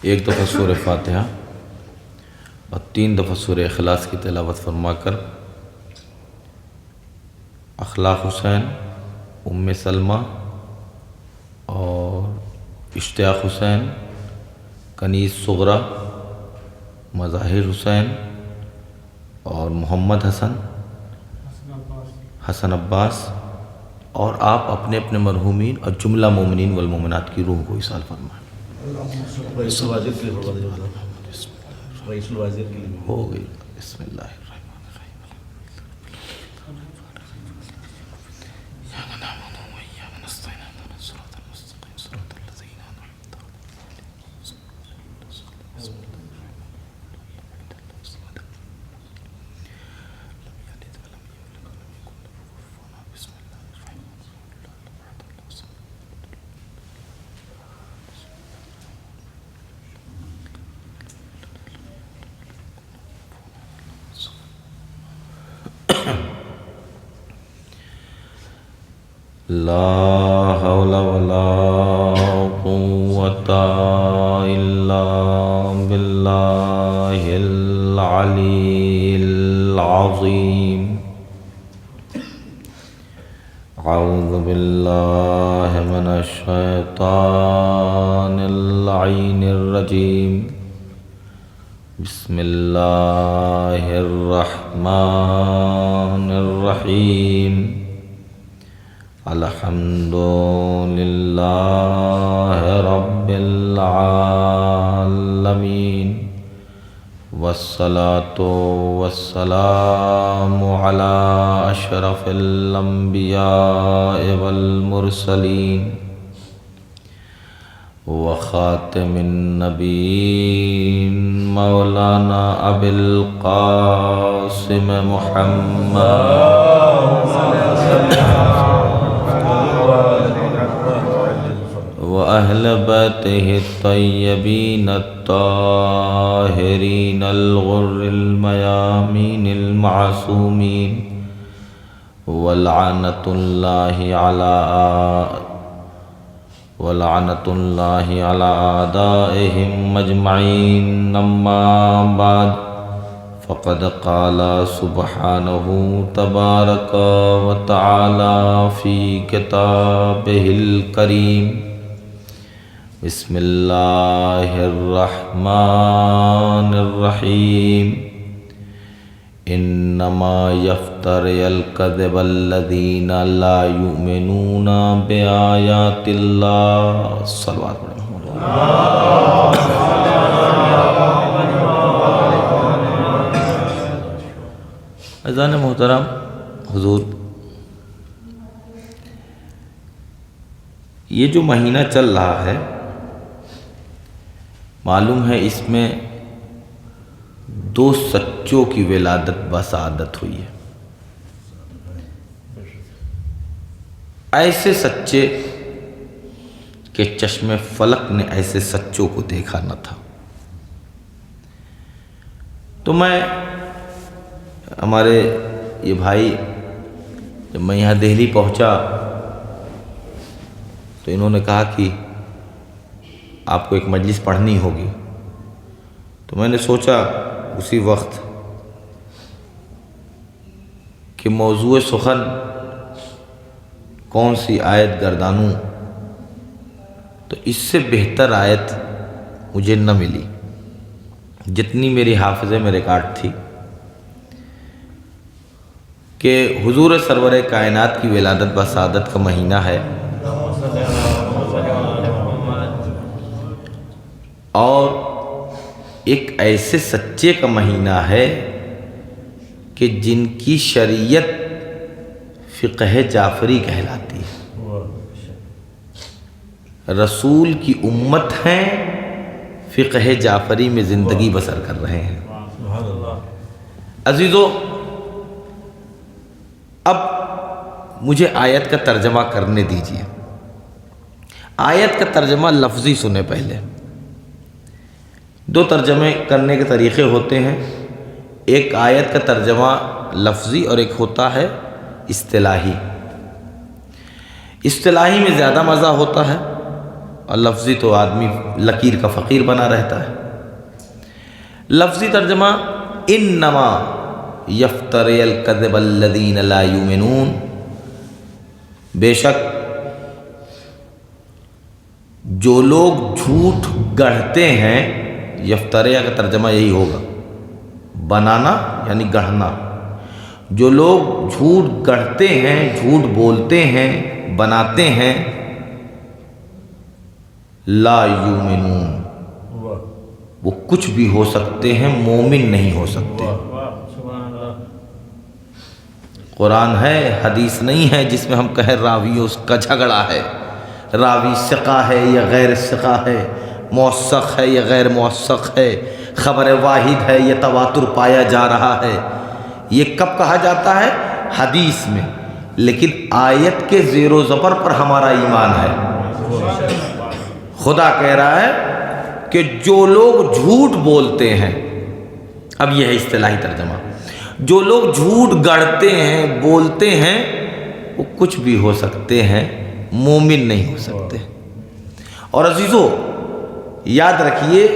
ایک دفعہ سورہ فاتحہ اور 3 دفعہ سورہ اخلاص کی تلاوت فرما کر اخلاق حسین، ام سلمہ اور اشتیاق حسین، کنیز صغرا، مظاہر حسین اور محمد حسن، حسن عباس اور آپ اپنے اپنے مرحومین اور جملہ مومنین والمومنات کی روح کو ایصال فرمائیں۔ رئیس الوزیر کے لیے رئیس الوزیر کے لیے ہو گئی۔ بسم اللہ الرحمن الرحیم۔ لا حول ولا قوة إلا بالله العلي العظيم۔ أعوذ بالله من الشيطان اللعين الرجيم۔ بسم الله الرحمن الرحيم۔ الحمد لله رب العالمين، والصلاة والسلام على أشرف الأنبياء والمرسلين وخاتم النبيين مولانا أبي القاسم محمد وأهل بيته الطيبين الطاهرين الغر الميامين المعصومين، ولعنة الله على أعدائهم أجمعين۔ أما بعد، فقد قال سبحانه تبارك وتعالى في كتابه الكريم: بسم الله الرحمن الرحيم۔ انما يفتري الكذب الذين لا يؤمنون بآيات الله۔ صلوات عزیزان محترم، حضور، یہ جو مہینہ چل رہا ہے، معلوم ہے اس میں 2 سچوں کی ولادت بسعادت ہوئی ہے۔ ایسے سچے کہ چشم فلک نے ایسے سچوں کو دیکھا نہ تھا۔ تو میں ہمارے یہ بھائی، جب میں یہاں دہلی پہنچا تو انہوں نے کہا کہ آپ کو ایک مجلس پڑھنی ہوگی، تو میں نے سوچا اسی وقت کہ موضوع سخن کون سی آیت گردانوں، تو اس سے بہتر آیت مجھے نہ ملی جتنی میری حافظے میں ریکارڈ تھی کہ حضور سرور کائنات کی ولادت بسعادت کا مہینہ ہے، اور ایک ایسے سچے کا مہینہ ہے کہ جن کی شریعت فقہ جعفری کہلاتی ہے، رسول کی امت ہیں، فقہ جعفری میں زندگی بسر کر رہے ہیں۔ عزیزو، اب مجھے آیت کا ترجمہ کرنے دیجیے۔ آیت کا ترجمہ لفظی سنیں پہلے۔ 2 ترجمے کرنے کے طریقے ہوتے ہیں، ایک آیت کا ترجمہ لفظی اور ایک ہوتا ہے اصطلاحی، اصطلاحی میں زیادہ مزہ ہوتا ہے، اور لفظی تو آدمی لکیر کا فقیر بنا رہتا ہے۔ لفظی ترجمہ انما یفتری الکذب الذین لا یؤمنون، بے شک جو لوگ جھوٹ گڑھتے ہیں، یفتری کا ترجمہ یہی ہوگا، بنانا یعنی گڑھنا، جو لوگ جھوٹ گڑھتے ہیں، جھوٹ بولتے ہیں، بناتے ہیں، لا یؤمنون، وہ کچھ بھی ہو سکتے ہیں، مومن نہیں ہو سکتے۔ قرآن ہے، حدیث نہیں ہے جس میں ہم کہیں راوی اس کا جھگڑا ہے، راوی ثقہ ہے یا غیر ثقہ ہے، موثق ہے یا غیر موثق ہے، خبر واحد ہے یا تواتر پایا جا رہا ہے۔ یہ کب کہا جاتا ہے؟ حدیث میں، لیکن آیت کے زیر و زبر پر ہمارا ایمان ہے۔ خدا کہہ رہا ہے کہ جو لوگ جھوٹ بولتے ہیں، اب یہ ہے اصطلاحی ترجمہ، جو لوگ جھوٹ گڑھتے ہیں، بولتے ہیں، وہ کچھ بھی ہو سکتے ہیں، مومن نہیں ہو سکتے۔ اور عزیزو یاد رکھیے،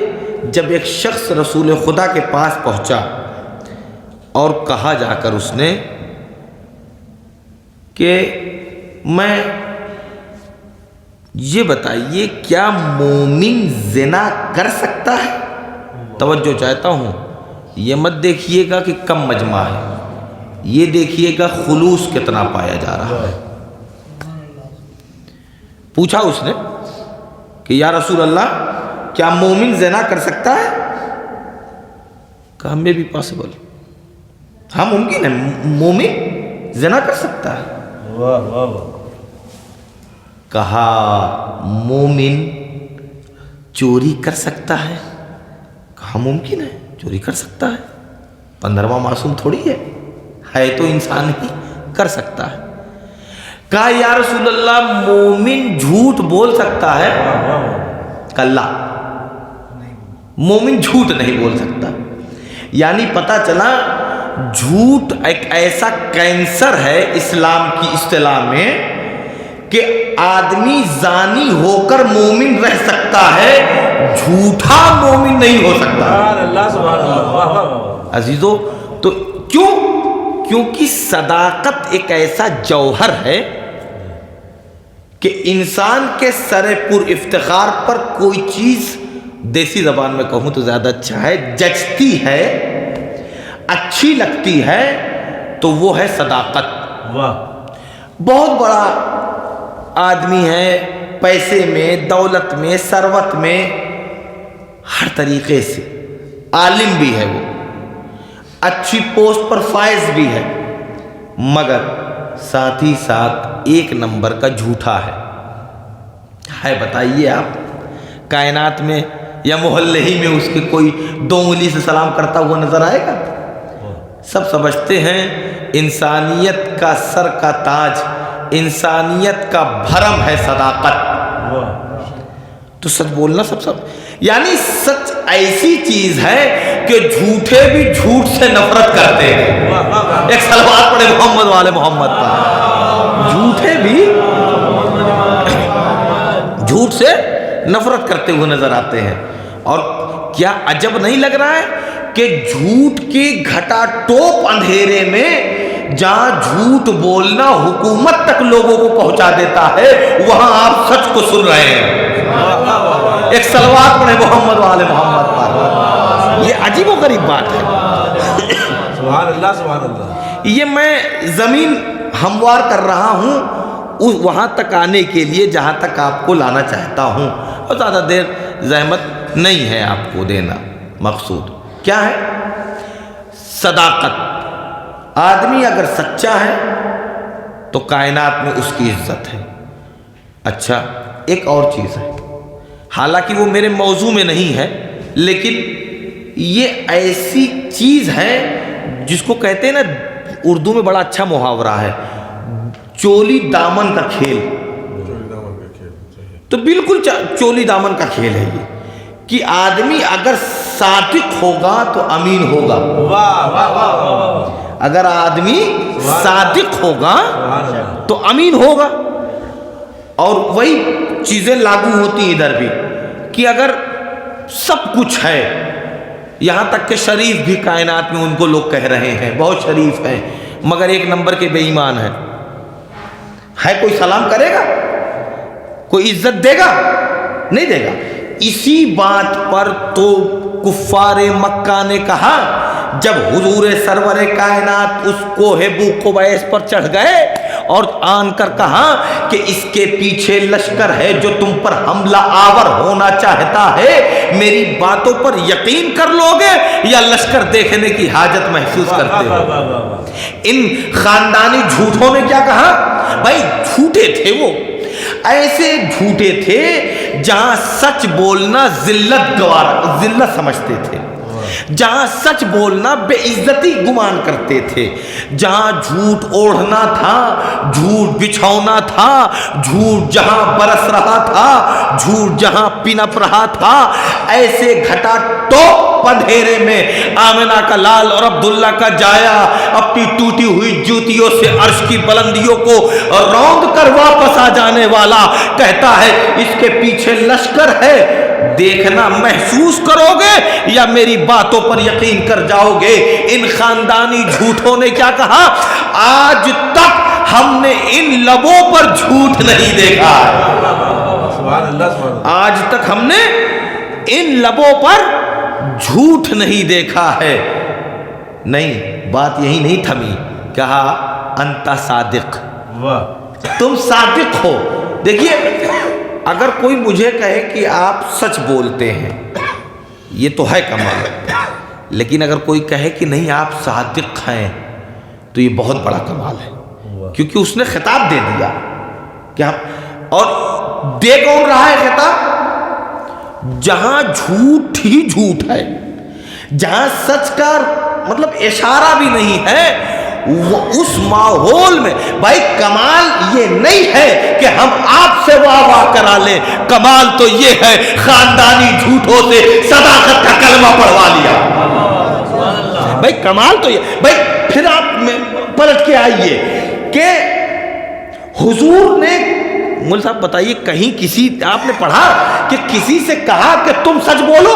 جب ایک شخص رسول خدا کے پاس پہنچا اور کہا جا کر اس نے کہ میں یہ بتائیے کیا مومن زنا کر سکتا ہے؟ توجہ چاہتا ہوں، یہ مت دیکھیے گا کہ کم مجمع ہے، یہ دیکھیے گا خلوص کتنا پایا جا رہا ہے۔ پوچھا اس نے کہ یا رسول اللہ کیا مومن زنا کر سکتا ہے؟ کہا میں بھی پاسبل، ہاں ممکن ہے، مومن زنا کر سکتا ہے۔ کہا مومن چوری کر سکتا ہے؟ کہا ممکن ہے، چوری کر سکتا ہے، 15واں معصوم تھوڑی ہے تو انسان ہی کر سکتا ہے۔ کہا یا رسول اللہ مومن جھوٹ بول سکتا ہے؟ کلا، مومن جھوٹ نہیں بول سکتا۔ یعنی پتہ چلا جھوٹ ایک ایسا کینسر ہے اسلام کی اصطلاح میں کہ آدمی زانی ہو کر مومن رہ سکتا ہے، جھوٹا مومن نہیں ہو سکتا۔ عزیزو تو کیونکہ صداقت ایک ایسا جوہر ہے کہ انسان کے سر پر افتخار پر کوئی چیز، دیسی زبان میں کہوں تو زیادہ اچھا ہے، جچتی ہے، اچھی لگتی ہے، تو وہ ہے صداقت۔ بہت بڑا آدمی ہے، پیسے میں، دولت میں، ثروت میں، ہر طریقے سے عالم بھی ہے، وہ اچھی پوسٹ پر فائز بھی ہے، مگر ساتھ ہی ساتھ ایک نمبر کا جھوٹا ہے۔ بتائیے آپ کائنات میں یا محلے ہی میں اس کے کوئی 2 انگلی سے سلام کرتا ہوا نظر آئے گا؟ سب سمجھتے ہیں انسانیت کا سر کا تاج، انسانیت کا بھرم ہے صداقت، تو سچ بولنا سب یعنی سچ ایسی چیز ہے کہ جھوٹے بھی جھوٹ سے نفرت کرتے ہیں۔ ایک صلوات پڑھے محمد والے محمد پر۔ جھوٹے بھی جھوٹ سے نفرت کرتے ہوئے نظر آتے ہیں۔ اور کیا عجب نہیں لگ رہا ہے کہ جھوٹ کے گھٹا ٹوپ اندھیرے میں جہاں جھوٹ بولنا حکومت تک لوگوں کو پہنچا دیتا ہے، وہاں آپ سچ کو سن رہے ہیں۔ ایک صلوات پڑھے محمد والے محمد پر۔ یہ عجیب و غریب بات ہے۔ سبحان اللہ سبحان اللہ۔ یہ میں زمین ہموار کر رہا ہوں وہاں تک آنے کے لیے جہاں تک آپ کو لانا چاہتا ہوں، اور زیادہ دیر زحمت نہیں ہے آپ کو دینا۔ مقصود کیا ہے؟ صداقت۔ آدمی اگر سچا ہے تو کائنات میں اس کی عزت ہے۔ اچھا ایک اور چیز ہے، حالانکہ وہ میرے موضوع میں نہیں ہے، لیکن یہ ایسی چیز ہے جس کو کہتے ہیں نا، اردو میں بڑا اچھا محاورہ ہے، چولی دامن کا کھیل۔ تو بالکل چولی دامن کا کھیل ہے یہ، کہ آدمی اگر صادق ہوگا تو امین ہوگا، اگر آدمی صادق ہوگا تو امین ہوگا. اور وہی چیزیں لاگو ہوتی ہیں ادھر بھی کہ اگر سب کچھ ہے، یہاں تک کہ شریف بھی کائنات میں ان کو لوگ کہہ رہے ہیں بہت شریف ہیں مگر ایک نمبر کے بے ایمان ہیں، ہے کوئی سلام کرے گا؟ کوئی عزت دے گا؟ نہیں دے گا. اسی بات پر تو کفار مکہ نے کہا جب حضور سرور کائنات اس کوہ بوقبیس پر چڑھ گئے اور آن کر کہا کہ اس کے پیچھے لشکر ہے جو تم پر حملہ آور ہونا چاہتا ہے، میری باتوں پر یقین کر لو گے یا لشکر دیکھنے کی حاجت محسوس کرتے ہو؟ ان خاندانی جھوٹوں نے کیا کہا؟ بھائی جھوٹے تھے، وہ ایسے جھوٹے تھے جہاں سچ بولنا ذلت سمجھتے تھے، جہاں سچ بولنا بے عزتی گمان کرتے تھے، جہاں جھوٹ اوڑھنا تھا، جھوٹ بچھونا تھا، جھوٹ جہاں برس رہا تھا، جھوٹ جہاں پنپ رہا تھا، ایسے گھٹا ٹوپ اندھیرے میں آمنہ کا لال اور عبداللہ کا جایا اپنی ٹوٹی ہوئی جوتیوں سے عرش کی بلندیوں کو روند کر واپس آ جانے والا کہتا ہے اس کے پیچھے لشکر ہے، دیکھنا محسوس کرو گے یا میری باتوں پر یقین کر جاؤ گے؟ ان خاندانی جھوٹوں نے کیا کہا؟ آج تک ہم نے ان لبوں پر جھوٹ نہیں دیکھا، آج تک ہم نے ان لبوں پر جھوٹ نہیں دیکھا ہے. نہیں، بات یہی نہیں تھمی، کہا انت صادق، تم صادق ہو. دیکھیے اگر کوئی مجھے کہے کہ آپ سچ بولتے ہیں یہ تو ہے کمال، لیکن اگر کوئی کہے کہ نہیں آپ صادق ہیں تو یہ بہت بڑا کمال ہے، کیونکہ اس نے خطاب دے دیا کیا. اور دے کون رہا ہے خطاب؟ جہاں جھوٹ ہی جھوٹ ہے، جہاں سچ کا مطلب اشارہ بھی نہیں ہے، اس ماحول میں بھائی کمال یہ نہیں ہے کہ ہم آپ سے واہ واہ کرا لیں، کمال تو یہ ہے خاندانی جھوٹوں سے صداقت کا کلمہ پڑھوا لیا. بھائی کمال تو یہ. بھائی پھر آپ پلٹ کے آئیے کہ حضور نے، مول صاحب بتائیے کہیں کسی آپ نے پڑھا کہ کسی سے کہا کہ تم سچ بولو؟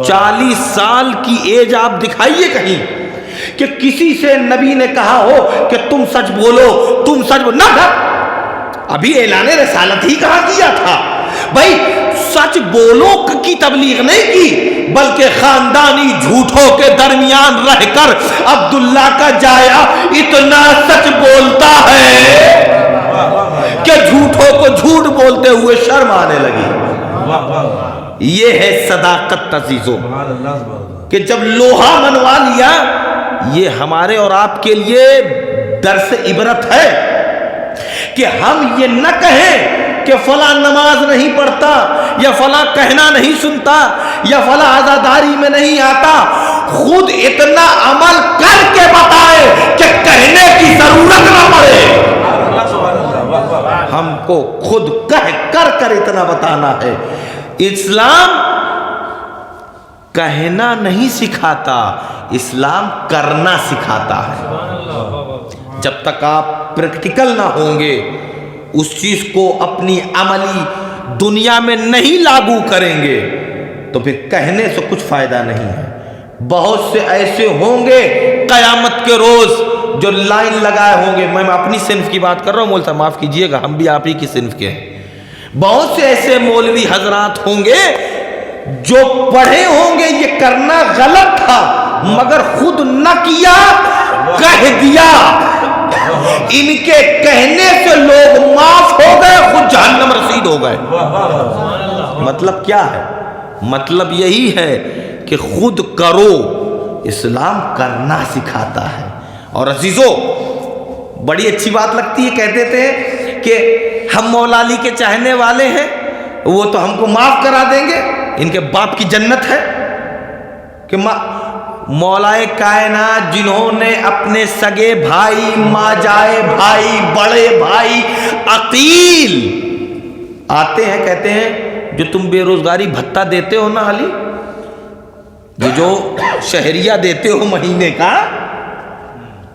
40 سال کی ایج آپ دکھائیے کہیں کہ کسی سے نبی نے کہا ہو کہ تم سچ بولو، تم سچ بولو. نہ تھا، ابھی اعلان رسالت ہی کہا کیا تھا. بھائی سچ بولو کی تبلیغ نہیں کی، بلکہ خاندانی جھوٹوں کے درمیان رہ کر عبداللہ کا جایا اتنا سچ بولتا ہے کہ جھوٹوں کو جھوٹ بولتے ہوئے شرم آنے لگی. یہ ہے صداقت عزیزو، کہ جب لوہا منوا لیا. یہ ہمارے اور آپ کے لیے درس عبرت ہے کہ ہم یہ نہ کہیں کہ فلاں نماز نہیں پڑھتا یا فلاں کہنا نہیں سنتا یا فلاں عزاداری میں نہیں آتا، خود اتنا عمل کر کے بتائے کہ کہنے کی ضرورت نہ پڑے. ہم کو خود کہہ کر اتنا بتانا ہے. اسلام کہنا نہیں سکھاتا، اسلام کرنا سکھاتا ہے. جب تک آپ پریکٹیکل نہ ہوں گے، اس چیز کو اپنی عملی دنیا میں نہیں لاگو کریں گے تو پھر کہنے سے کچھ فائدہ نہیں ہے. بہت سے ایسے ہوں گے قیامت کے روز جو لائن لگائے ہوں گے. میں اپنی صنف کی بات کر رہا ہوں، مول صاحب معاف کیجئے گا، ہم بھی آپ ہی کی صنف کے ہیں. بہت سے ایسے مولوی حضرات ہوں گے جو پڑھے ہوں گے یہ کرنا غلط تھا مگر خود نہ کیا، کہہ دیا. ان کے کہنے سے لوگ معاف ہو گئے، خود جہنم رسید ہو گئے. مطلب کیا ہے؟ مطلب یہی ہے کہ خود کرو. اسلام کرنا سکھاتا ہے. اور عزیزو بڑی اچھی بات لگتی ہے، کہتے تھے کہ ہم مولا علی کے چاہنے والے ہیں، وہ تو ہم کو معاف کرا دیں گے، ان کے باپ کی جنت ہے. کہ مولائے کائنات جنہوں نے اپنے سگے بھائی، ماجائے بھائی، بڑے بھائی عقیل آتے ہیں، کہتے ہیں جو تم بے روزگاری بھتہ دیتے ہو نا علی، یہ جو شہریہ دیتے ہو مہینے کا،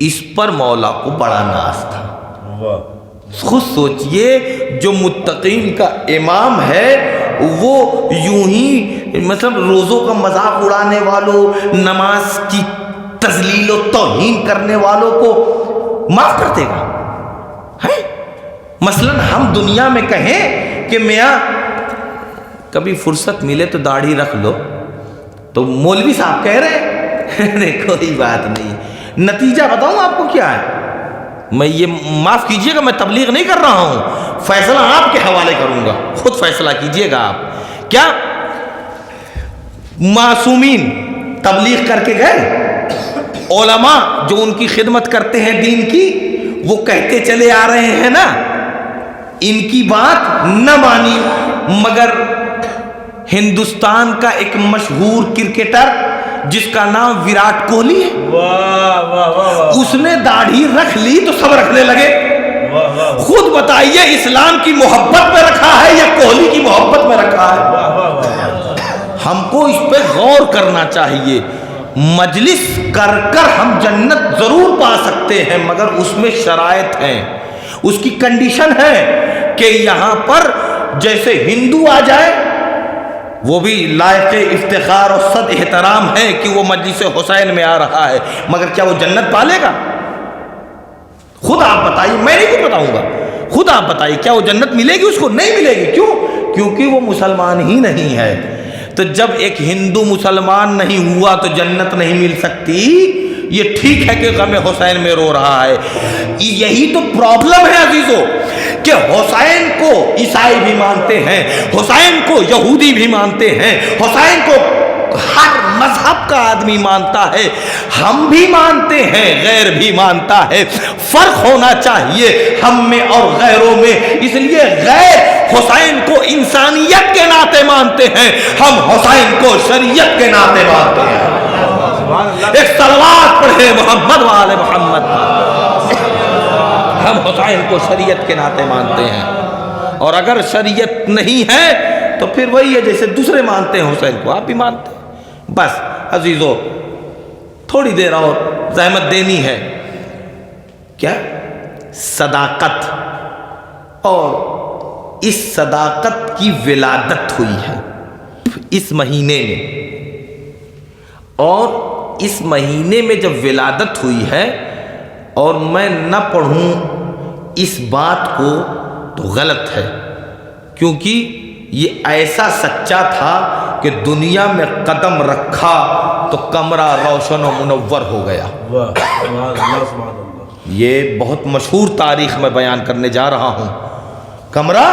اس پر مولا کو بڑا ناز تھا۔ خود سوچئے جو متقین کا امام ہے وہ یوں ہی مطلب روزوں کا مذاق اڑانے والوں، نماز کی تذلیل و توہین کرنے والوں کو معاف کر دے گا؟ ہے مثلا ہم دنیا میں کہیں کہ میاں کبھی فرصت ملے تو داڑھی رکھ لو، تو مولوی صاحب کہہ رہے ہیں کوئی بات نہیں۔ نتیجہ بتاؤں آپ کو کیا ہے؟ میں یہ معاف کیجئے گا، میں تبلیغ نہیں کر رہا ہوں، فیصلہ آپ کے حوالے کروں گا، خود فیصلہ کیجئے گا آپ۔ کیا معصومین تبلیغ کر کے گئے، علماء جو ان کی خدمت کرتے ہیں دین کی، وہ کہتے چلے آ رہے ہیں نا، ان کی بات نہ مانی، مگر ہندوستان کا ایک مشہور کرکٹر جس کا نام وراٹ کوہلی ہے، اس نے داڑھی رکھ لی تو سب رکھنے لگے۔ خود بتائیے اسلام کی محبت میں رکھا ہے یا کوہلی کی محبت میں رکھا ہے؟ ہم کو اس پہ غور کرنا چاہیے۔ مجلس کر کر ہم جنت ضرور پا سکتے ہیں، مگر اس میں شرائط ہیں، اس کی کنڈیشن ہے کہ یہاں پر جیسے ہندو آ جائے وہ بھی لائق افتخار اور صد احترام ہے کہ وہ مجلس حسین میں آ رہا ہے، مگر کیا وہ جنت پالے گا؟ خود آپ بتائیے، میں نہیں کچھ بتاؤں گا، خود آپ بتائیے کیا وہ جنت ملے گی اس کو؟ نہیں ملے گی۔ کیوں؟ کیونکہ وہ مسلمان ہی نہیں ہے۔ تو جب ایک ہندو مسلمان نہیں ہوا تو جنت نہیں مل سکتی۔ یہ ٹھیک ہے کہ غم حسین میں رو رہا ہے، یہی تو پرابلم ہے عزیزو، کہ حسین کو عیسائی بھی مانتے ہیں، حسین کو یہودی بھی مانتے ہیں، حسین کو ہر مذہب کا آدمی مانتا ہے، ہم بھی مانتے ہیں، غیر بھی مانتا ہے۔ فرق ہونا چاہیے ہم میں اور غیروں میں، اس لیے غیر حسین کو انسانیت کے ناطے مانتے ہیں، ہم حسین کو شریعت کے ناطے مانتے ہیں۔ ایک صلوات پڑھے محمد والے محمد، ہم حسین کو شریعت کے ناطے مانتے ہیں، اور اگر شریعت نہیں ہے تو پھر وہی ہے جیسے دوسرے مانتے ہیں حسین کو آپ بھی مانتے ہیں۔ بس عزیزو تھوڑی دیر اور زحمت دینی ہے، کیا صداقت، اور اس صداقت کی ولادت ہوئی ہے اس مہینے میں، اور اس مہینے میں جب ولادت ہوئی ہے اور میں نہ پڑھوں اس بات کو تو غلط ہے، کیونکہ یہ ایسا سچا تھا کہ دنیا میں قدم رکھا تو کمرہ روشن و منور ہو گیا۔ یہ بہت مشہور تاریخ میں بیان کرنے جا رہا ہوں، کمرہ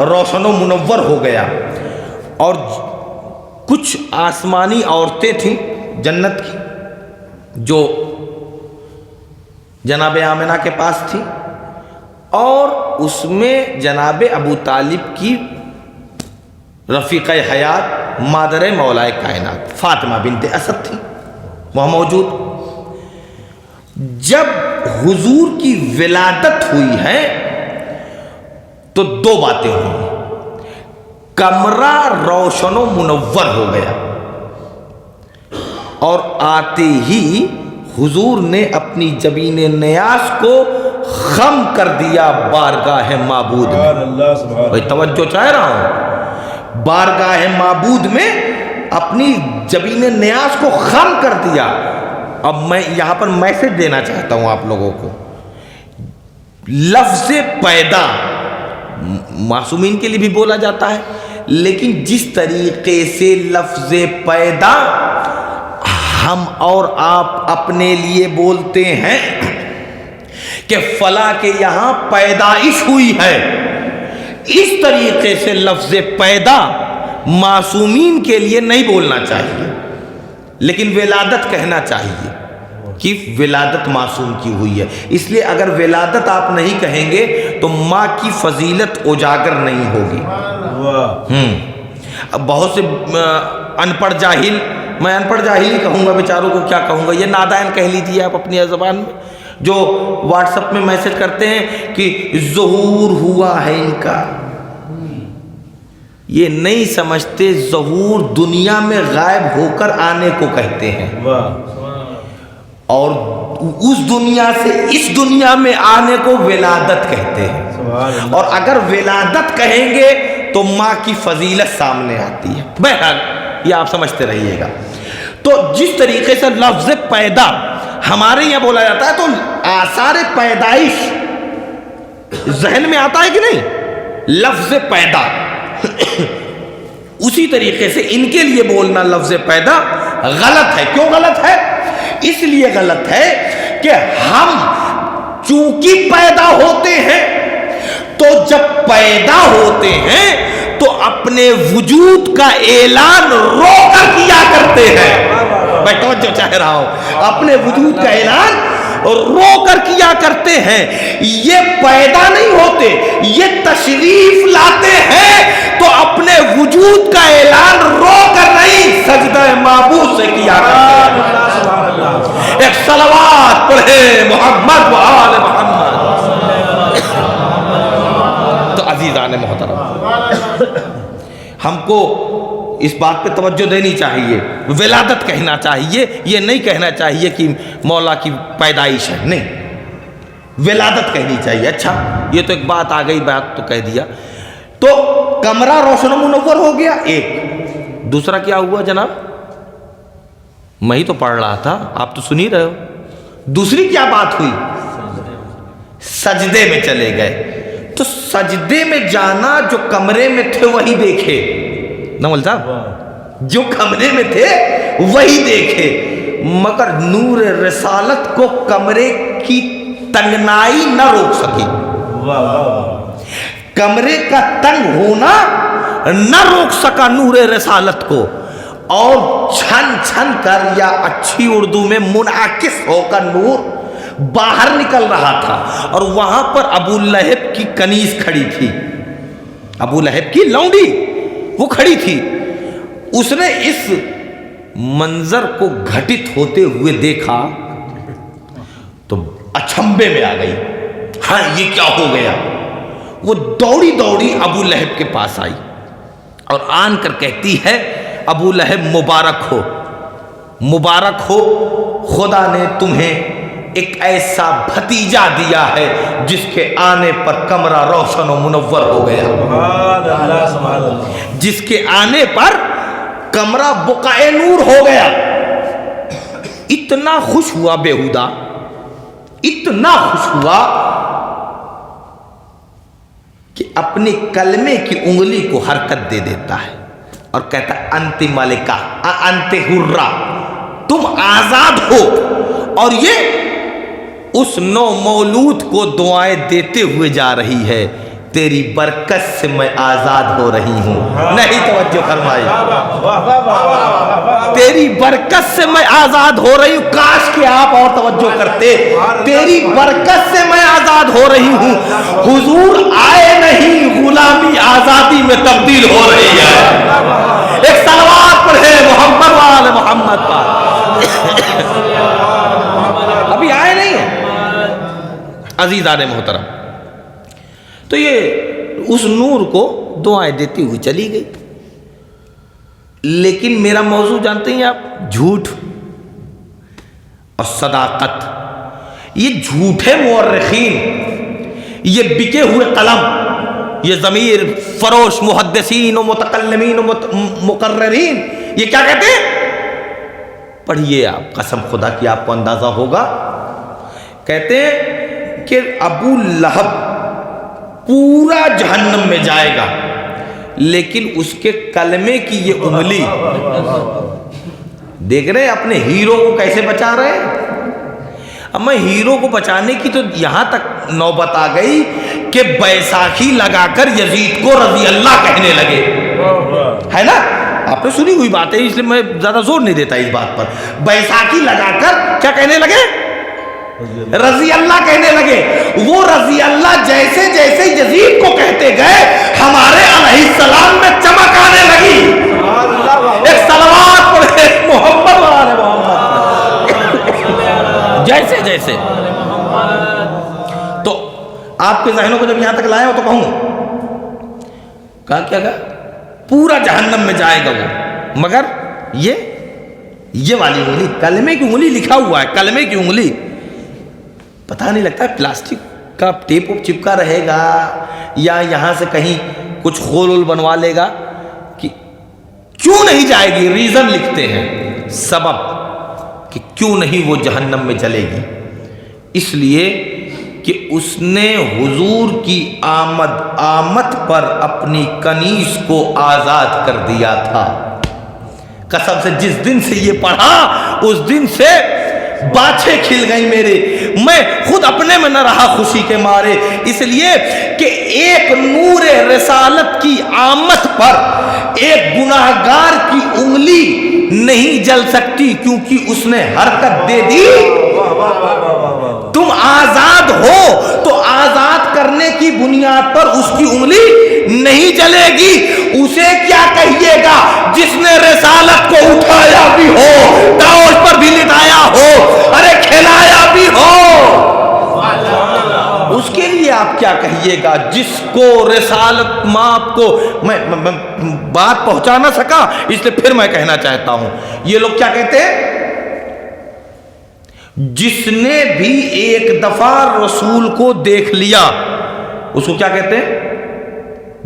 روشن و منور ہو گیا، اور کچھ آسمانی عورتیں تھیں جنت کی جو جناب آمنہ کے پاس تھی، اور اس میں جناب ابو طالب کی رفیقہ حیات مادر مولا کائنات فاطمہ بنت اسد تھی، وہ موجود۔ جب حضور کی ولادت ہوئی ہے تو دو باتیں ہوئی، کمرہ روشن و منور ہو گیا، اور آتے ہی حضور نے اپنی جبین نیاز کو خم کر دیا بارگاہ معبود میں۔ بھائی توجہ چاہ رہا ہوں، بارگاہ معبود میں اپنی جبین نیاز کو خم کر دیا۔ اب میں یہاں پر میسج دینا چاہتا ہوں آپ لوگوں کو، لفظ پیدا معصومین کے لیے بھی بولا جاتا ہے، لیکن جس طریقے سے لفظ پیدا ہم اور آپ اپنے لیے بولتے ہیں کہ فلاں کے یہاں پیدائش ہوئی ہے، اس طریقے سے لفظ پیدا معصومین کے لیے نہیں بولنا چاہیے، لیکن ولادت کہنا چاہیے کہ ولادت معصوم کی ہوئی ہے۔ اس لیے اگر ولادت آپ نہیں کہیں گے تو ماں کی فضیلت اجاگر نہیں ہوگی۔ اب بہت سے ان پڑھ جاہل، میں ان پڑھ جاہل ہی کہوں گا، بیچاروں کو کیا کہوں گا، یہ نادان کہہ لیجیے آپ اپنی زبان میں، جو واٹس ایپ میں میسج کرتے ہیں کہ ظہور ہوا ہے ان کا، یہ نہیں سمجھتے ظہور دنیا میں غائب ہو کر آنے کو کہتے ہیں، اور اس دنیا سے اس دنیا میں آنے کو ولادت کہتے ہیں۔ اور اگر ولادت کہیں گے تو ماں کی فضیلت سامنے آتی ہے۔ بہرحال یہ آپ سمجھتے رہیے گا۔ تو جس طریقے سے لفظ پیدا ہمارے یہاں بولا جاتا ہے تو آثار پیدائش ذہن میں آتا ہے کہ نہیں؟ لفظ پیدا اسی طریقے سے ان کے لیے بولنا لفظ پیدا غلط ہے۔ کیوں غلط ہے؟ اس لیے غلط ہے کہ ہم چونکہ پیدا ہوتے ہیں تو جب پیدا ہوتے ہیں تو اپنے وجود کا اعلان رو کر کیا کرتے ہیں۔ میں توجہ چاہ رہا ہوں، اپنے وجود کا اعلان رو کر کیا کرتے ہیں۔ یہ پیدا نہیں ہوتے، یہ تشریف لاتے ہیں تو اپنے وجود کا اعلان رو کر نہیں، سجدہ معبود سے کیا کرتے ہیں۔ ایک صلوات پڑھے محمد و آل محمد۔ تو عزیزان محترم، ہم کو اس بات پہ توجہ دینی چاہیے، ولادت کہنا چاہیے، یہ نہیں کہنا چاہیے کہ مولا کی پیدائش ہے، نہیں، ولادت کہنی چاہیے۔ اچھا یہ تو ایک بات آ گئی، بات تو کہہ دیا، تو کمرہ روشن و منور ہو گیا ایک۔ دوسرا کیا ہوا جناب؟ میں ہی تو پڑھ رہا تھا، آپ تو سن ہی رہے ہو۔ دوسری کیا بات ہوئی؟ سجدے میں چلے گئے۔ تو سجدے میں جانا، جو کمرے میں تھے وہی دیکھے، نمل صاحب، جو کمرے میں تھے وہی دیکھے، مگر نور رسالت کو کمرے کی تنگنائی نہ روک سکی۔ کمرے کا تنگ ہونا نہ روک سکا نور رسالت کو، اور چھن چھن کر، یا اچھی اردو میں منعکس ہو کر نور باہر نکل رہا تھا، اور وہاں پر ابو لہب کی کنیز کھڑی تھی، ابو لہب کی لونڈی وہ کھڑی تھی۔ اس نے اس منظر کو گھٹت ہوتے ہوئے دیکھا تو اچھمبے میں آ گئی، ہاں یہ کیا ہو گیا؟ وہ دوڑی دوڑی ابو لہب کے پاس آئی اور آن کر کہتی ہے، ابو لہب مبارک ہو، مبارک ہو، خدا نے تمہیں ایک ایسا بھتیجا دیا ہے جس کے آنے پر کمرہ روشن و منور ہو گیا، جس کے آنے پر کمرہ بقعہ نور ہو گیا۔ اتنا خوش ہوا بیہودہ، اتنا خوش ہوا کہ اپنے کلمے کی انگلی کو حرکت دے دیتا ہے اور کہتا ہے، انت ملکہ انت حرہ، تم آزاد ہو۔ اور یہ اس نو مولود کو دعائیں دیتے ہوئے جا رہی ہے، تیری برکت سے میں آزاد ہو رہی ہوں۔ نہیں توجہ فرمائی، تیری برکت سے میں آزاد ہو رہی ہوں۔ کاش کہ آپ اور توجہ کرتے، تیری برکت سے میں آزاد ہو رہی ہوں۔ حضور آئے نہیں، غلامی آزادی میں تبدیل ہو رہی ہے۔ ایک صلوات پڑھے محمد وآل محمد پر۔ ابھی آئے نہیں ہیں عزیزان محترم۔ تو یہ اس نور کو دعائیں دیتی ہوئی چلی گئی، لیکن میرا موضوع جانتے ہیں آپ؟ جھوٹ اور صداقت۔ یہ جھوٹے مورخین، یہ بکے ہوئے قلم، یہ ضمیر فروش محدثین و متکلمین و مقررین، یہ کیا کہتے ہیں؟ پڑھیے آپ، قسم خدا کی آپ کو اندازہ ہوگا۔ کہتے ہیں کہ ابو لہب پورا جہنم میں جائے گا، لیکن اس کے کلمے کی یہ انگلی، دیکھ رہے ہیں اپنے ہیرو کو کیسے بچا رہے ہیں۔ اب میں ہیرو کو بچانے کی تو یہاں تک نوبت آ گئی کہ بیساکھی لگا کر یزید کو رضی اللہ کہنے لگے، ہے نا؟ آپ نے سنی ہوئی بات ہے، اس لیے میں زیادہ زور نہیں دیتا اس بات پر۔ بیساکھی لگا کر کیا کہنے لگے؟ رضی اللہ کہنے لگے۔ وہ رضی اللہ جیسے جیسے یزید کو کہتے گئے، ہمارے علیہ السلام میں چمک آنے لگی۔ ایک صلوات پڑھے محمد وآل محمد۔ جیسے جیسے تو آپ کے ذہنوں کو جب یہاں تک لایا ہو تو کہوں گا، کہا کیا کہا؟ پورا جہنم میں جائے گا وہ. مگر یہ والی انگلی، کلمے کی انگلی لکھا ہوا ہے، کلمے کی انگلی، پتہ نہیں لگتا پلاسٹک کا ٹیپ وپ چپکا رہے گا یا یہاں سے کہیں کچھ خول بنوا لے گا کہ کیوں نہیں جائے گی. ریزن لکھتے ہیں، سبب کہ کیوں نہیں وہ جہنم میں چلے گی. اس لیے کہ اس نے حضور کی آمد پر اپنی کنیز کو آزاد کر دیا تھا. قسم سے جس دن سے یہ پڑھا اس دن سے باچھیں کھل گئی میرے، میں خود اپنے میں نہ رہا خوشی کے مارے. اس لیے کہ ایک نور رسالت کی آمد پر ایک گناہگار کی انگلی نہیں جل سکتی، کیونکہ اس نے حرکت دے دی. تم آزاد ہو تو آزاد کرنے کی بنیاد پر اس کی انگلی نہیں جلے گی. اسے کیا کہیے گا جس نے رسالت کو اٹھایا بھی ہو، ٹاؤس پر بھی لٹایا ہو، ارے کھلایا بھی ہو، اس کے لیے آپ کیا کہیے گا جس کو رسالت ماں کو میں بات پہنچا نہ سکا، اس لیے پھر میں کہنا چاہتا ہوں. یہ لوگ کیا کہتے ہیں؟ جس نے بھی ایک دفعہ رسول کو دیکھ لیا اس کو کیا کہتے ہیں؟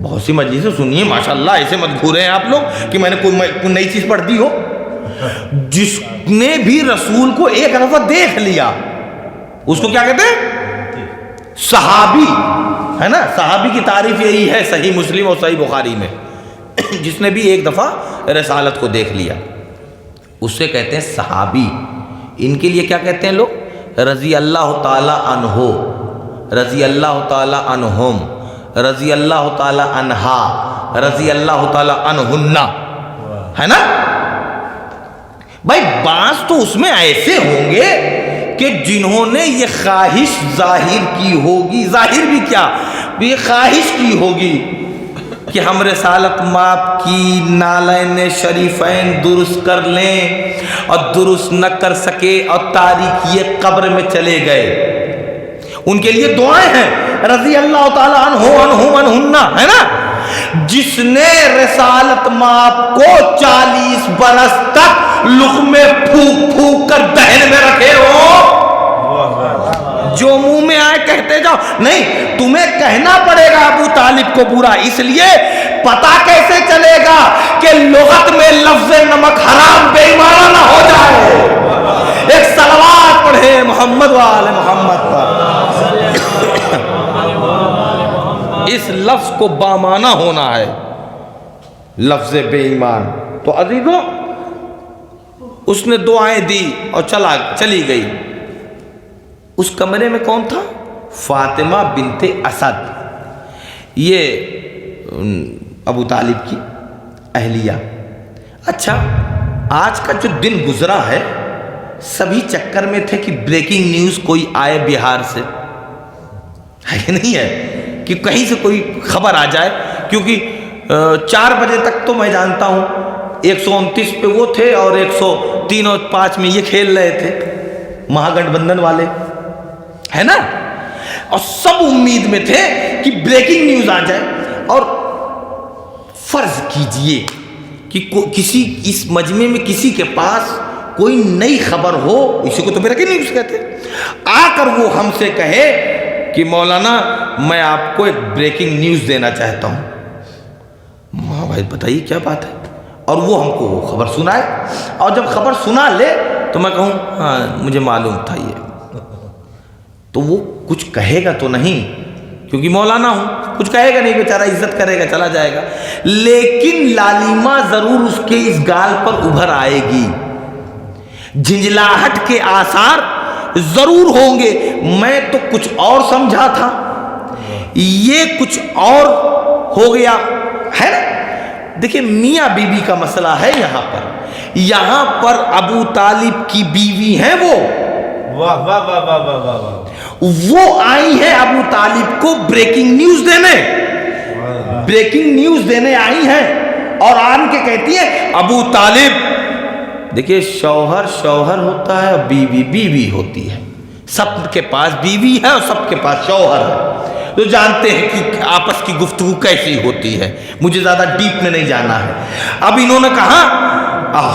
بہت سی مجلسیں سنیے ماشاءاللہ، ایسے مت گھورے ہیں آپ لوگ کہ میں نے کوئی نئی چیز پڑھ دی ہو. جس نے بھی رسول کو ایک دفعہ دیکھ لیا اس کو کیا کہتے ہیں؟ صحابی. ہے نا، صحابی کی تعریف یہی ہے صحیح مسلم اور صحیح بخاری میں. جس نے بھی ایک دفعہ رسالت کو دیکھ لیا اس سے کہتے ہیں صحابی. ان کے لیے کیا کہتے ہیں لوگ؟ رضی اللہ تعالی عنہ، رضی اللہ تعالی عنہم، رضی اللہ تعالی عنہا، رضی اللہ تعالی عنہن. ہے نا بھائی؟ بعض تو اس میں ایسے ہوں گے کہ جنہوں نے یہ خواہش ظاہر کی ہوگی، ظاہر بھی کیا، یہ خواہش کی ہوگی کہ ہم رسالت ماپ کی نالین شریفین درست کر لیں، اور درست نہ کر سکے اور تاریخی قبر میں چلے گئے. ان کے لیے دعائیں ہیں رضی اللہ تعالی عنہ عنہم عنہن. ہے نا، جس نے رسالت ماپ کو 40 برس تک لقمے پھونک پھونک کر دہن میں رکھے ہو، جو منہ میں آئے کہتے جاؤ. نہیں، تمہیں کہنا پڑے گا ابو طالب کو برا. اس لیے پتا کیسے چلے گا کہ لغت میں لفظ نمک حرام بے ایمانہ نہ ہو جائے. ایک صلوات پڑھے محمد وآل محمد پر. اس لفظ کو بامانہ ہونا ہے، لفظ بے ایمان. تو عزیزوں اس نے دعائیں دی اور چلی گئی. اس کمرے میں کون تھا؟ فاطمہ بنت اسد، یہ ابو طالب کی اہلیہ. اچھا، آج کا جو دن گزرا ہے سبھی چکر میں تھے کہ بریکنگ نیوز کوئی آئے بہار سے، ہے کہ نہیں ہے، کہ کہیں سے کوئی خبر آ جائے. کیونکہ 4 بجے تک تو میں جانتا ہوں 129 پہ وہ تھے اور 103 اور 5 میں یہ کھیل رہے تھے مہا گٹھ بندھن والے، ہے نا. اور سب امید میں تھے کہ بریکنگ نیوز آ جائے. اور فرض کیجئے کہ کسی اس مجمع میں کسی کے پاس کوئی نئی خبر ہو، اسی کو تو بریکنگ نیوز کہتے ہیں، آ کر وہ ہم سے کہے کہ مولانا میں آپ کو ایک بریکنگ نیوز دینا چاہتا ہوں. ہاں بھائی بتائیے کیا بات ہے. اور وہ ہم کو وہ خبر سنائے، اور جب خبر سنا لے تو میں کہوں ہاں مجھے معلوم تھا یہ. تو وہ کچھ کہے گا تو نہیں، کیونکہ مولانا ہوں، کچھ کہے گا نہیں، بیچارہ عزت کرے گا چلا جائے گا. لیکن لالیما ضرور اس کے اس گال پر ابھر آئے گی، جھنجھلاہٹ کے آثار ضرور ہوں گے. میں تو کچھ اور سمجھا تھا، یہ کچھ اور ہو گیا ہے نا. دیکھیں میاں بیوی کا مسئلہ ہے یہاں پر ابو طالب کی بیوی ہیں وہ آئی ہیں ابو طالب کو بریکنگ نیوز دینے آئی ہیں. اور آن کے کہتی ہے ابو طالب، دیکھیے شوہر ہوتا ہے اور بیوی ہوتی ہے. سب کے پاس بیوی ہے اور سب کے پاس شوہر ہے. تو جانتے ہیں کہ آپس کی گفتگو کیسی ہوتی ہے، مجھے زیادہ ڈیپ میں نہیں جانا ہے۔ اب انہوں نے کہا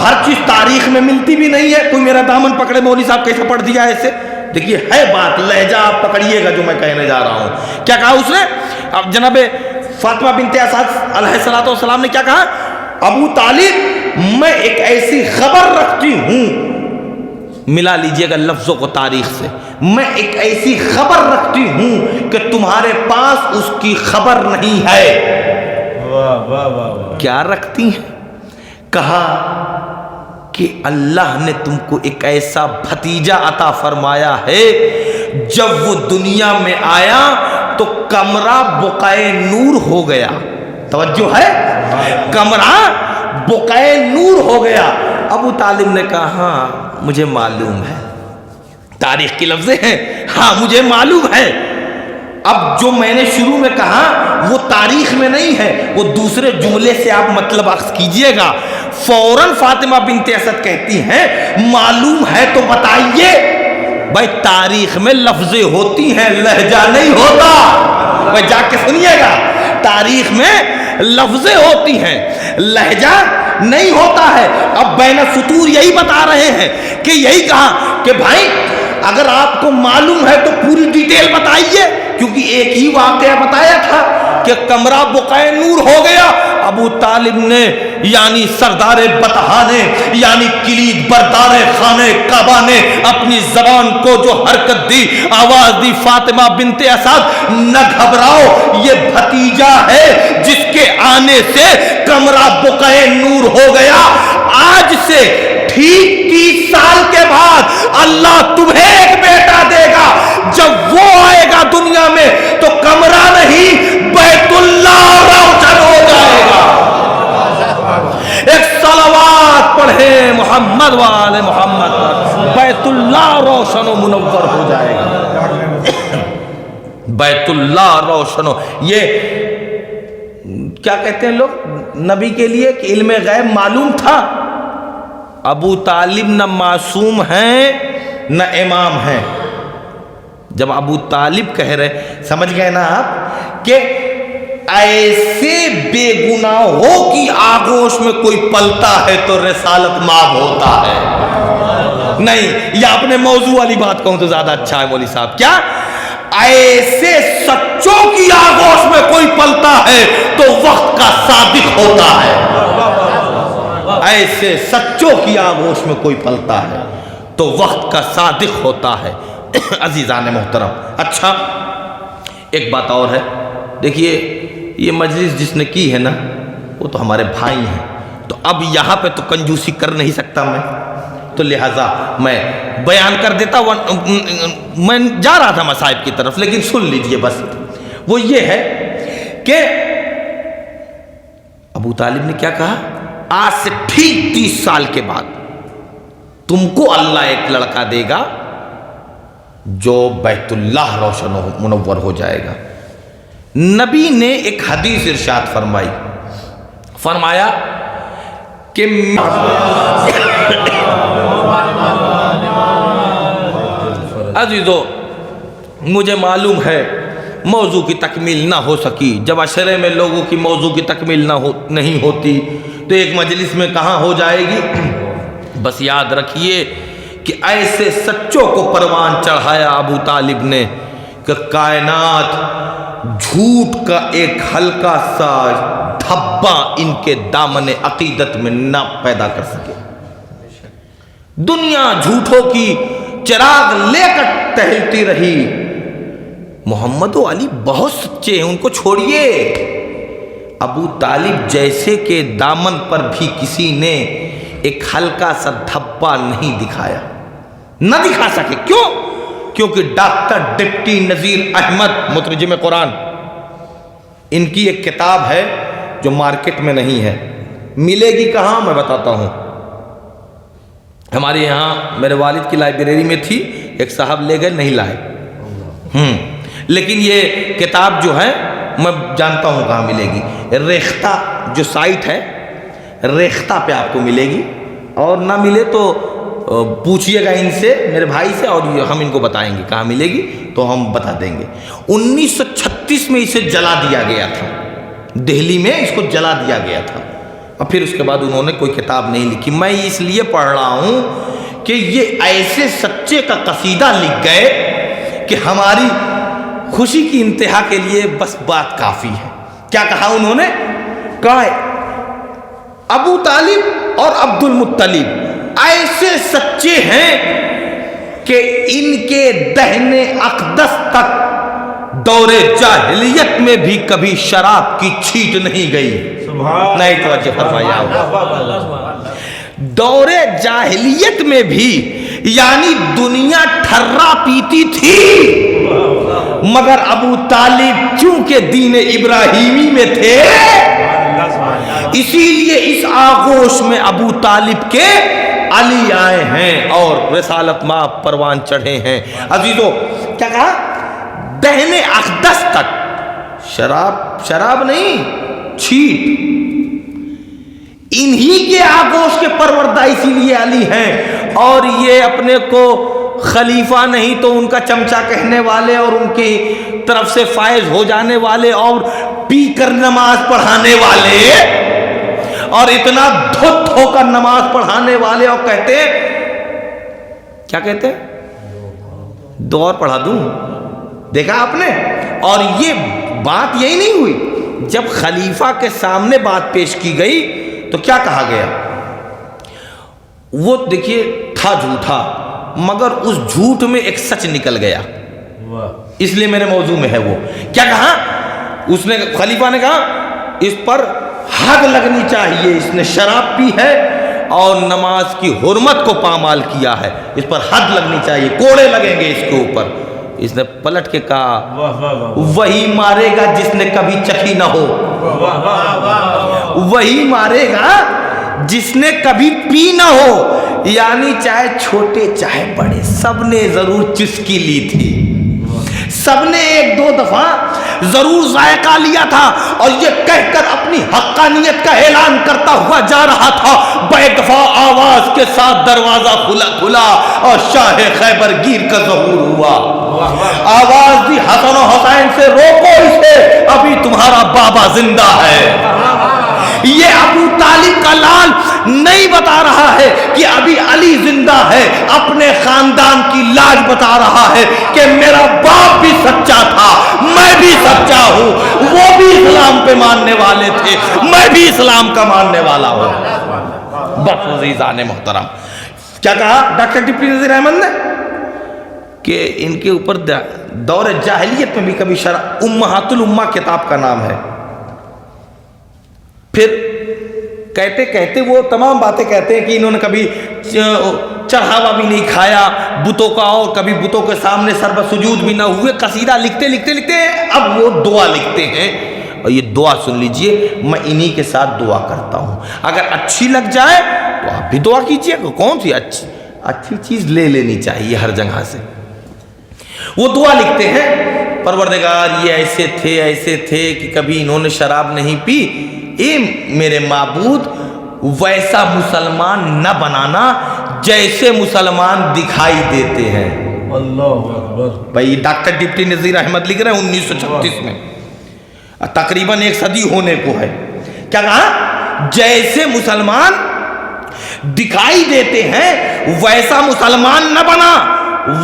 ہر چیز تاریخ میں ملتی بھی نہیں ہے، کوئی میرا دامن پکڑے مولوی صاحب کیسے پڑھ دیا ایسے؟ دیکھیے ہے بات، لہجہ آپ پکڑیے گا جو میں کہنے جا رہا ہوں۔ کیا کہا اس نے؟ اب جناب فاطمہ بنت اسد علیہ السلام نے کیا کہا؟ ابو طالب میں ایک ایسی خبر رکھتی ہوں، ملا لیجئے گا لفظوں کو تاریخ سے، میں ایک ایسی خبر رکھتی ہوں کہ تمہارے پاس اس کی خبر نہیں ہے۔ واہ واہ واہ واہ۔ کیا رکھتی ہیں؟ کہا کہ اللہ نے تم کو ایک ایسا بھتیجا عطا فرمایا ہے، جب وہ دنیا میں آیا تو کمرہ بقعۂ نور ہو گیا۔ توجہ ہے، کمرہ بقعۂ نور ہو گیا۔ ابو طالب نے کہا ہاں مجھے معلوم ہے، تاریخ کی لفظیں ہیں، ہاں مجھے معلوم ہے۔ اب جو میں نے شروع میں کہا وہ تاریخ میں نہیں ہے، وہ دوسرے جملے سے آپ مطلب اخذ کیجئے گا۔ فوراً فاطمہ بنت اسد کہتی ہیں معلوم ہے تو بتائیے۔ بھائی تاریخ میں لفظیں ہوتی ہیں، لہجہ نہیں ہوتا۔ بھائی جا کے سنیے گا، تاریخ میں لفظیں ہوتی ہیں، لہجہ نہیں ہوتا ہے۔ اب بین السطور یہی بتا رہے ہیں کہ یہی کہا کہ بھائی اگر آپ کو معلوم ہے تو پوری ڈیٹیل بتائیے، کیونکہ ایک ہی واقعہ بتایا تھا کہ کمرہ بقعۂ نور ہو گیا۔ ابو طالب نے یعنی سردار بطحا نے یعنی کلید بردار خانے کعبہ نے اپنی زبان کو جو حرکت دی، آواز دی، فاطمہ بنت اسد نہ گھبراؤ، یہ بھتیجا ہے جس کے آنے سے کمرہ بقعۂ نور ہو گیا۔ آج سے ٹھیک 30 سال کے بعد اللہ تمہیں ایک بیٹا دے گا، جب وہ آئے گا دنیا میں تو کمرہ نہیں بیت اللہ روشن ہو جائے گا۔ ایک صلوات پڑھے محمد والے محمد پر، بیت اللہ روشن و منور ہو جائے گا۔ بیت اللہ روشن ہو، یہ کیا کہتے ہیں لوگ نبی کے لیے کہ علم غیب معلوم تھا۔ ابو طالب نہ معصوم ہیں نہ امام ہیں۔ جب ابو طالب کہہ رہے، سمجھ گئے نا آپ کہ ایسے بے گناہوں کی آغوش میں کوئی پلتا ہے تو رسالت مآب ہوتا ہے۔ نہیں، یہ اپنے موضوع والی بات کہوں تو زیادہ اچھا ہے مولوی صاحب۔ کیا ایسے سچوں کی آغوش میں کوئی پلتا ہے تو وقت کا صادق ہوتا ہے۔ ایسے سچوں کی آغوش میں کوئی پلتا ہے تو وقت کا صادق ہوتا ہے۔ عزیزان محترم، اچھا ایک بات اور ہے، دیکھیے یہ مجلس جس نے کی ہے نا وہ تو ہمارے بھائی ہیں، تو اب یہاں پہ تو کنجوسی کر نہیں سکتا میں، تو لہٰذا میں بیان کر دیتا۔ میں جا رہا تھا مصائب کی طرف، لیکن سن لیجئے بس، وہ یہ ہے کہ ابو طالب نے کیا کہا؟ آج سے ٹھیک 30 سال کے بعد تم کو اللہ ایک لڑکا دے گا جو بیت اللہ روشن و منور ہو جائے گا۔ نبی نے ایک حدیث ارشاد فرمائی، فرمایا کہ عزیزو مجھے معلوم ہے موضوع کی تکمیل نہ ہو سکی، جب عشرے میں لوگوں کی موضوع کی تکمیل نہیں ہوتی تو ایک مجلس میں کہاں ہو جائے گی۔ بس یاد رکھیے کہ ایسے سچوں کو پروان چڑھایا ابو طالب نے کہ کائنات جھوٹ کا ایک ہلکا سا دھبا ان کے دامن عقیدت میں نہ پیدا کر سکے۔ دنیا جھوٹوں کی چراغ لے کر ٹہلتی رہی، محمد و علی بہت سچے ہیں، ان کو چھوڑیے۔ ابو طالب جیسے کہ دامن پر بھی کسی نے ایک ہلکا سا دھبا نہیں دکھایا، نہ دکھا سکے۔ کیوں؟ کیونکہ ڈاکٹر ڈپٹی نذیر احمد مترجم قرآن، ان کی ایک کتاب ہے جو مارکیٹ میں نہیں ہے، ملے گی کہاں میں بتاتا ہوں۔ ہمارے یہاں میرے والد کی لائبریری میں تھی، ایک صاحب لے گئے، نہیں لائے۔ لیکن یہ کتاب جو ہے میں جانتا ہوں کہاں ملے گی، ریختہ جو سائٹ ہے ریختہ پہ آپ کو ملے گی، اور نہ ملے تو پوچھئے گا ان سے، میرے بھائی سے، اور ہم ان کو بتائیں گے کہاں ملے گی تو ہم بتا دیں گے۔ 1936 میں اسے جلا دیا گیا تھا، دہلی میں اس کو جلا دیا گیا تھا، اور پھر اس کے بعد انہوں نے کوئی کتاب نہیں لکھی۔ میں اس لیے پڑھ رہا ہوں کہ یہ ایسے سچے کا قصیدہ لکھ گئے کہ ہماری خوشی کی انتہا کے لیے بس بات کافی ہے۔ کیا کہا انہوں نے؟ کہا ابو طالب اور عبد المطلب ایسے سچے ہیں کہ ان کے دہنے اقدس تک دور جاہلیت میں بھی کبھی شراب کی چھینٹ نہیں گئی۔ نہیں توجہ فرمایا ہوگا۔ دور جاہلیت میں بھی، یعنی دنیا ٹھرا پیتی تھی، مگر ابو طالب چونکہ دین ابراہیمی میں تھے، اسی لیے اس آغوش میں ابو طالب کے علی آئے ہیں اور رسالت ماں پروان چڑھے ہیں۔ عزیزو کیا کہا؟ دہنے اقدس تک شراب نہیں، چھینٹ، انہی کے آغوش کے پروردہ اسی لیے علی ہیں، اور یہ اپنے کو خلیفہ نہیں تو ان کا چمچا کہنے والے اور ان کی طرف سے فائز ہو جانے والے اور پی کر نماز پڑھانے والے، اور اتنا دھت ہو کر نماز پڑھانے والے، اور کہتے کیا کہتے؟ دو اور پڑھا دوں۔ دیکھا آپ نے؟ اور یہ بات یہی نہیں ہوئی، جب خلیفہ کے سامنے بات پیش کی گئی تو کیا کہا گیا؟ وہ دیکھیے تھا جھوٹا، مگر اس جھوٹ میں ایک سچ نکل گیا، اس لیے میرے موضوع میں ہے وہ۔ کیا کہا اس نے؟ خلیفہ نے کہا اس پر حد لگنی چاہیے، اس نے شراب پی ہے اور نماز کی حرمت کو پامال کیا ہے، اس پر حد لگنی چاہیے، کوڑے لگیں گے اس کے اوپر۔ اس نے پلٹ کے کہا وہی مارے گا جس نے کبھی چکھی نہ ہو، وہی مارے گا جس نے کبھی پی نہ ہو، یعنی چاہے چھوٹے چاہے بڑے سب نے ضرور چسکی لی تھی، سب نے ایک دو دفعہ ضرور ذائقہ لیا تھا، اور یہ کہہ کر اپنی حقانیت کا اعلان کرتا ہوا جا رہا تھا، بیک دفعہ آواز کے ساتھ دروازہ کھلا اور شاہ خیبر گیر کا ظہور ہوا۔ آواز دی حسن و حسین سے روکو اسے، ابھی تمہارا بابا زندہ ہے۔ یہ ابو طالب کا لال نہیں بتا رہا ہے کہ ابھی علی زندہ ہے، اپنے خاندان کی لاج بتا رہا ہے کہ میرا باپ بھی سچا تھا، میں بھی سچا ہوں، وہ بھی اسلام پہ ماننے والے تھے، میں بھی اسلام کا ماننے والا ہوں۔ بس عزیزان محترم، کیا کہا ڈاکٹر ڈپٹی نذیر احمد نے؟ کہ ان کے اوپر دور جاہلیت میں بھی کبھی امہات الامہ کتاب کا نام ہے۔ پھر کہتے کہتے وہ تمام باتیں کہتے ہیں کہ انہوں نے کبھی چڑھاوا بھی نہیں کھایا بتوں کا، اور کبھی بتوں کے سامنے سر بسجود بھی نہ ہوئے۔ قصیدہ لکھتے اب وہ دعا لکھتے ہیں، اور یہ دعا سن لیجئے، میں انہی کے ساتھ دعا کرتا ہوں، اگر اچھی لگ جائے تو آپ بھی دعا کیجئے، کون سی اچھی چیز لے لینی چاہیے ہر جگہ سے۔ وہ دعا لکھتے ہیں پروردگار یہ ایسے تھے کہ کبھی انہوں نے شراب نہیں پی، اے میرے معبود ویسا مسلمان نہ بنانا جیسے مسلمان دکھائی دیتے ہیں۔ اللہ اکبر۔ بھائی ڈاکٹر ڈپٹی نذیر احمد لکھ رہے ہیں 1936 میں، تقریباً 1 صدی ہونے کو ہے۔ کیا کہا؟ جیسے مسلمان دکھائی دیتے ہیں ویسا مسلمان نہ بنا،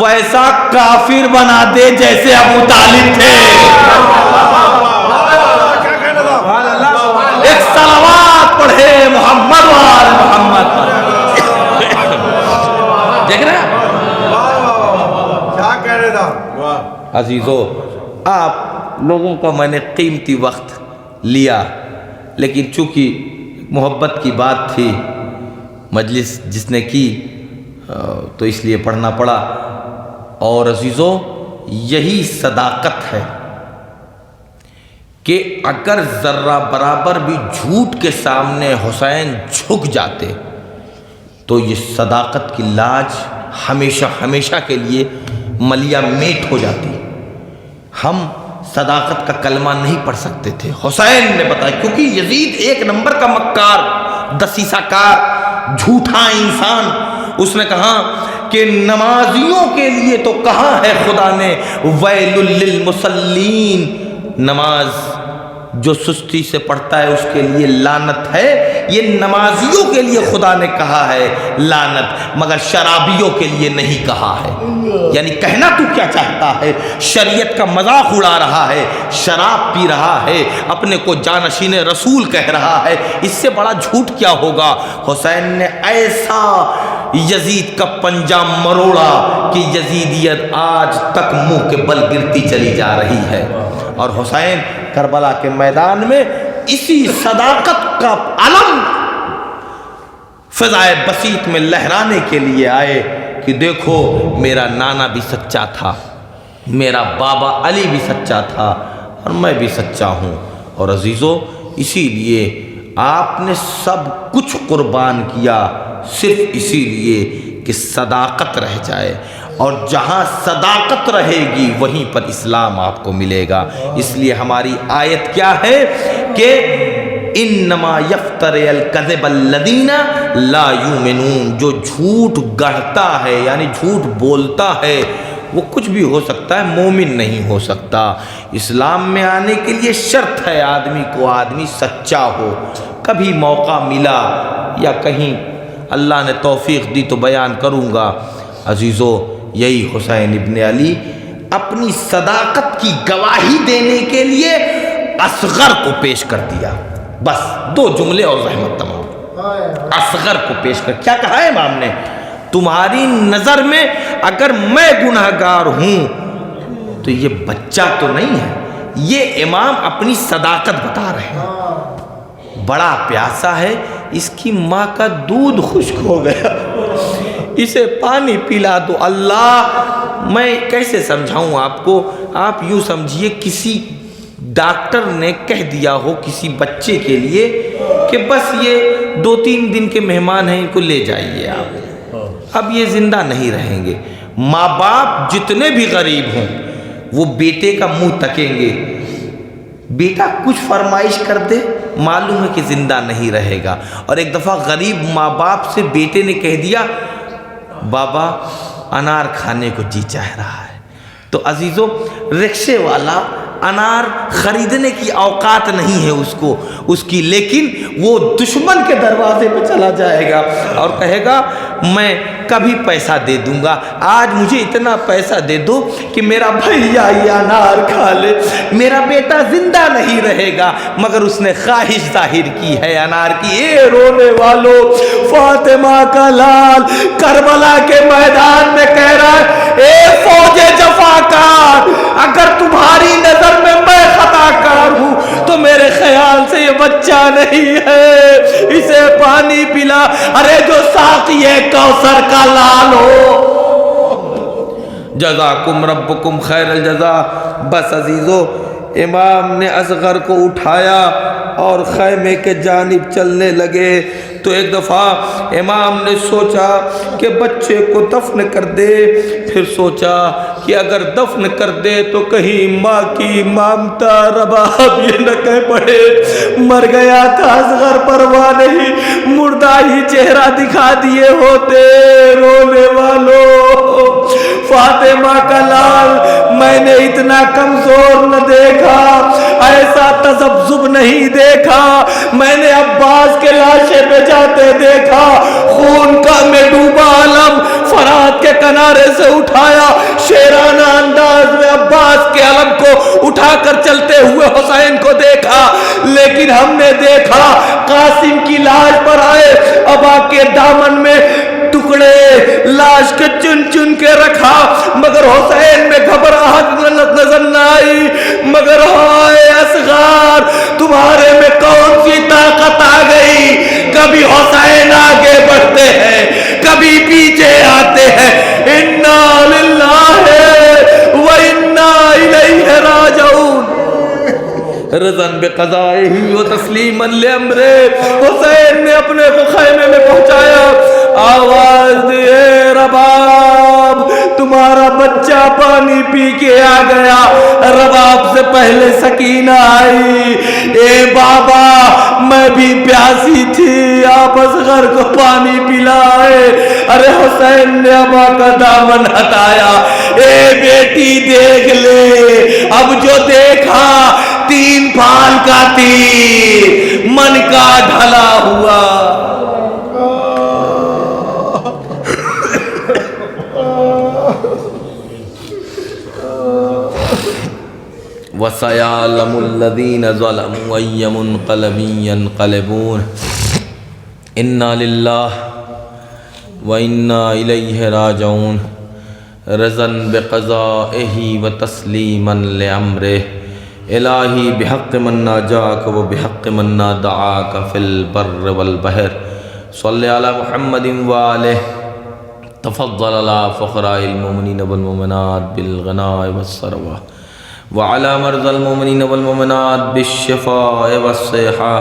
ویسا کافر بنا دے جیسے ابو طالب تھے۔ ایک صلوات پڑھے محمد وآل محمد۔ دیکھ رہے ہیں کیا کہہ رہے تھا؟ عزیزو، آپ لوگوں کا میں نے قیمتی وقت لیا، لیکن چونکہ محبت کی بات تھی، مجلس جس نے کی تو اس لیے پڑھنا پڑا۔ اور عزیزو یہی صداقت ہے کہ اگر ذرہ برابر بھی جھوٹ کے سامنے حسین جھک جاتے تو یہ صداقت کی لاج ہمیشہ ہمیشہ کے لیے ملیا میٹ ہو جاتی۔ ہم صداقت کا کلمہ نہیں پڑھ سکتے تھے، حسین نے بتایا، کیونکہ یزید ایک نمبر کا مکار، دسیسہ کار، جھوٹا انسان، اس نے کہا کہ نمازیوں کے لیے تو کہا ہے خدا نے ویل للمصلین، نماز جو سستی سے پڑھتا ہے اس کے لیے لعنت ہے، یہ نمازیوں کے لیے خدا نے کہا ہے لعنت، مگر شرابیوں کے لیے نہیں کہا ہے۔ یعنی کہنا تو کیا چاہتا ہے؟ شریعت کا مذاق اڑا رہا ہے، شراب پی رہا ہے، اپنے کو جانشین رسول کہہ رہا ہے، اس سے بڑا جھوٹ کیا ہوگا؟ حسین نے ایسا یزید کا پنجہ مروڑا کہ یزیدیت آج تک منہ کے بل گرتی چلی جا رہی ہے۔ اور حسین کربلا کے میدان میں اسی صداقت کا علم فضائے بسیط میں لہرانے کے لیے آئے کہ دیکھو میرا نانا بھی سچا تھا، میرا بابا علی بھی سچا تھا، اور میں بھی سچا ہوں۔ اور عزیزو، اسی لیے آپ نے سب کچھ قربان کیا صرف اسی لیے کہ صداقت رہ جائے، اور جہاں صداقت رہے گی وہیں پر اسلام آپ کو ملے گا۔ اس لیے ہماری آیت کیا ہے کہ انما یفتری الکذب الذین لا یؤمنون، جو جھوٹ گڑھتا ہے یعنی جھوٹ بولتا ہے وہ کچھ بھی ہو سکتا ہے، مومن نہیں ہو سکتا۔ اسلام میں آنے کے لیے شرط ہے آدمی سچا ہو۔ کبھی موقع ملا یا کہیں اللہ نے توفیق دی تو بیان کروں گا۔ عزیزو، یہی حسین ابن علی اپنی صداقت کی گواہی دینے کے لیے اصغر کو پیش کر دیا۔ بس 2 جملے اور زحمت تمام۔ اصغر کو پیش کر کیا کہا ہے امام نے؟ تمہاری نظر میں اگر میں گنہگار ہوں تو یہ بچہ تو نہیں ہے، یہ امام اپنی صداقت بتا رہے ہیں۔ بڑا پیاسا ہے، اس کی ماں کا دودھ خشک ہو گیا، اسے پانی پلا دو۔ اللہ، میں کیسے سمجھاؤں آپ کو؟ آپ یوں سمجھیے کسی ڈاکٹر نے کہہ دیا ہو کسی بچے کے لیے کہ بس یہ 2-3 دن کے مہمان ہیں، ان کو لے جائیے آپ، اب یہ زندہ نہیں رہیں گے۔ ماں باپ جتنے بھی غریب ہوں وہ بیٹے کا منہ تکیں گے، بیٹا کچھ فرمائش کر دے معلوم ہے کہ زندہ نہیں رہے گا۔ اور ایک دفعہ غریب ماں باپ سے بیٹے نے کہہ دیا بابا انار کھانے کو جی چاہ رہا ہے، تو عزیزو رکشے والا انار خریدنے کی اوقات نہیں ہے اس کی، لیکن وہ دشمن کے دروازے پہ چلا جائے گا اور کہے گا میں کبھی پیسہ دے دوں گا، آج مجھے اتنا پیسہ دے دو کہ میرا بھیا یہ انار کھا لے، میرا بیٹا زندہ نہیں رہے گا، مگر اس نے خواہش ظاہر کی ہے انار کی۔ اے رونے والو، فاطمہ کا لال کربلا کے میدان میں کہہ رہا ہے اے فوج جفاکار، اگر تمہاری نظر میں خطا کار ہوں تو میرے خیال سے یہ بچہ نہیں ہے، اسے پانی پلا، ارے جو ساقی ہے کوثر کا لال ہو۔ جزاکم ربکم خیر الجزا۔ بس عزیزو، امام نے اصغر کو اٹھایا اور خیمے کے جانب چلنے لگے تو ایک دفعہ امام نے سوچا کہ بچے کو دفن کر دے، پھر سوچا کہ اگر دفن کر دے تو کہیں ماں کی مامتا رباب یہ نہ کہہ پڑے مر گیا تھا اصغر، پرواہ نہیں، مردہ ہی چہرہ دکھا دیے ہوتے۔ رونے والوں، فاطمہ کا لال میں نے اتنا کمزور نہ دیکھا، ایسا تذبذب نہیں دیکھا، میں نے عباس کے لاشے پہ جاتے دیکھا، خون کا میں ڈوبا علم فرات کے کنارے سے اٹھایا، شیرانہ انداز میں عباس کے علم کو اٹھا کر چلتے ہوئے حسین کو دیکھا، لیکن ہم نے دیکھا قاسم کی لاش پر آئے ابا کے دامن میں ٹکڑے لاش کے چن چن کے رکھا، مگر حسین میں گھبراہٹ نظر نہ آئی، مگر ہائے اصغر تمہارے میں کون سی طاقت آ گئی؟ کبھی حسین آگے بڑھتے ہیں، کبھی پیچھے آتے ہیں۔ انا للہ و انا الیہ راجعون، رضاً بقضائہ و تسلیما لامرہ۔ حسین نے اپنے کو خیمے میں پہنچایا، آواز دیے رباب تمہارا بچہ پانی پی کے آ گیا۔ رباب سے پہلے سکینہ آئی، اے بابا میں بھی پیاسی تھی، آپ اصغر کو پانی پلائے۔ ارے حسین نے ابا کا دامن ہٹایا، اے بیٹی دیکھ لے، اب جو دیکھا 3 پھال کا تیر، من کا ڈھلا ہوا۔ وَسَيَعْلَمُ الَّذِينَ ظَلَمُوا أَيَّ مُنقَلَبٍ يَنقَلِبُونَ إِنَّا لِلَّهِ وَإِنَّا إِلَيْهِ رَاجِعُونَ رضاً بِقَضَائِهِ وَتَسْلِيمًا لِأَمْرِهِ إِلَٰهِي بِحَقِّ مَن نَاجَاكَ وَبِحَقِّ مَن نَادَعَاكَ فِي الْبَرِّ وَالْبَحْرِ صَلِّ عَلَى مُحَمَّدٍ وَآلِهِ تفضل على فقراء المؤمنين والمؤمنات بالغناء والثروة وعلى مرضى المؤمنين والمؤمنات بالشفاء والصحة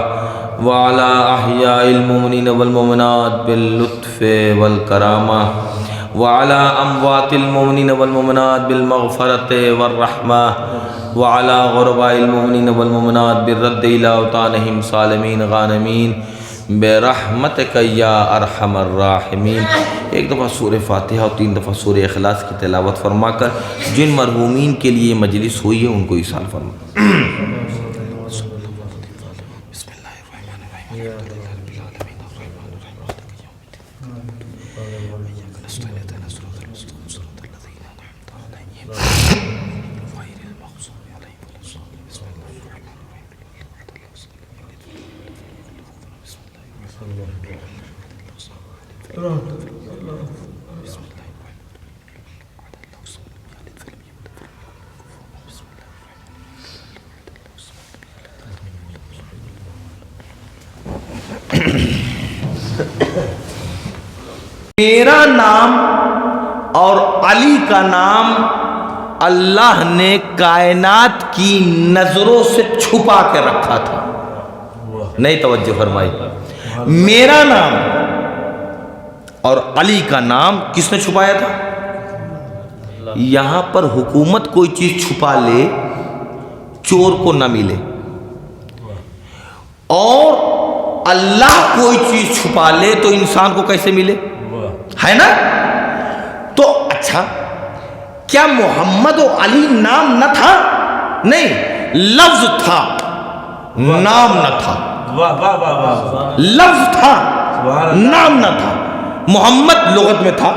وعلى أحياء المؤمنين والمؤمنات باللطف والكرامة وعلى أموات المؤمنين والمؤمنات بالمغفرة والرحمة وعلى غرباء المؤمنين والمؤمنات بالرد إلى أوطانهم سالمين غانمين برحمتک یا ارحم الراحمین۔ ایک دفعہ سورہ فاتحہ اور 3 دفعہ سورہ اخلاص کی تلاوت فرما کر جن مرحومین کے لیے مجلس ہوئی ہے ان کو ایصال فرما۔ میرا نام اور علی کا نام اللہ نے کائنات کی نظروں سے چھپا کے رکھا تھا۔ نہیں توجہ فرمائی، میرا نام اور علی کا نام کس نے چھپایا تھا؟ یہاں پر حکومت کوئی چیز چھپا لے چور کو نہ ملے، اور اللہ کوئی چیز چھپا لے تو انسان کو کیسے ملے؟ ہے نا؟ تو اچھا، کیا محمد و علی نام نہ تھا؟ نہیں، لفظ تھا، نام نہ تھا۔ لفظ تھا، نام نہ تھا۔ محمد لغت میں تھا،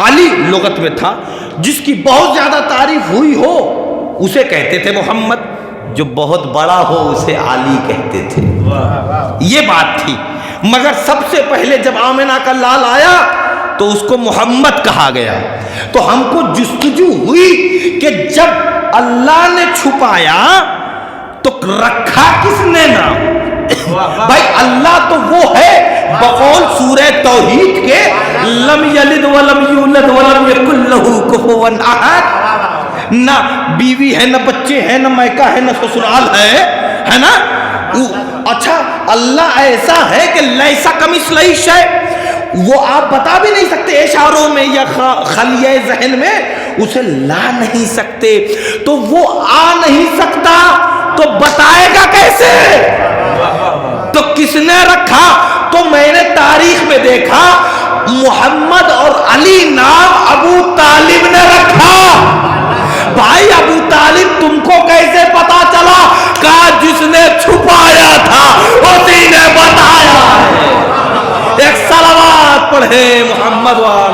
علی لغت میں تھا۔ جس کی بہت زیادہ تعریف ہوئی ہو اسے کہتے تھے محمد، جو بہت بڑا ہو اسے علی کہتے تھے۔ یہ بات تھی۔ مگر سب سے پہلے جب آمنہ کا لال آیا تو اس کو محمد کہا گیا۔ تو ہم کو جستجو ہوئی کہ جب اللہ نے چھپایا تو رکھا کس نے نام؟ بھائی اللہ تو وہ ہے بقول سورہ توحید کے لم یلد ولم یولد ولم یکن لہ کفوا احد۔ نہ بیوی ہے، نہ بچے ہیں، نہ میکہ ہے، نہ سسرال ہے نا؟ اچھا، اللہ ایسا ہے کہ لیسا کمثلہ شیء، وہ آپ بتا بھی نہیں سکتے اشاروں میں یا خلیہ ذہن میں، اسے لا نہیں سکتے۔ تو وہ آ نہیں سکتا تو بتائے گا کیسے؟ تو کس نے رکھا؟ تو میں نے تاریخ میں دیکھا محمد اور علی نام ابو طالب نے رکھا۔ بھائی ابو طالب تم کو کیسے پتا چلا؟ کہا جس نے چھپایا تھا اسی نے بتایا۔ ایک صلوات پڑھے محمد والے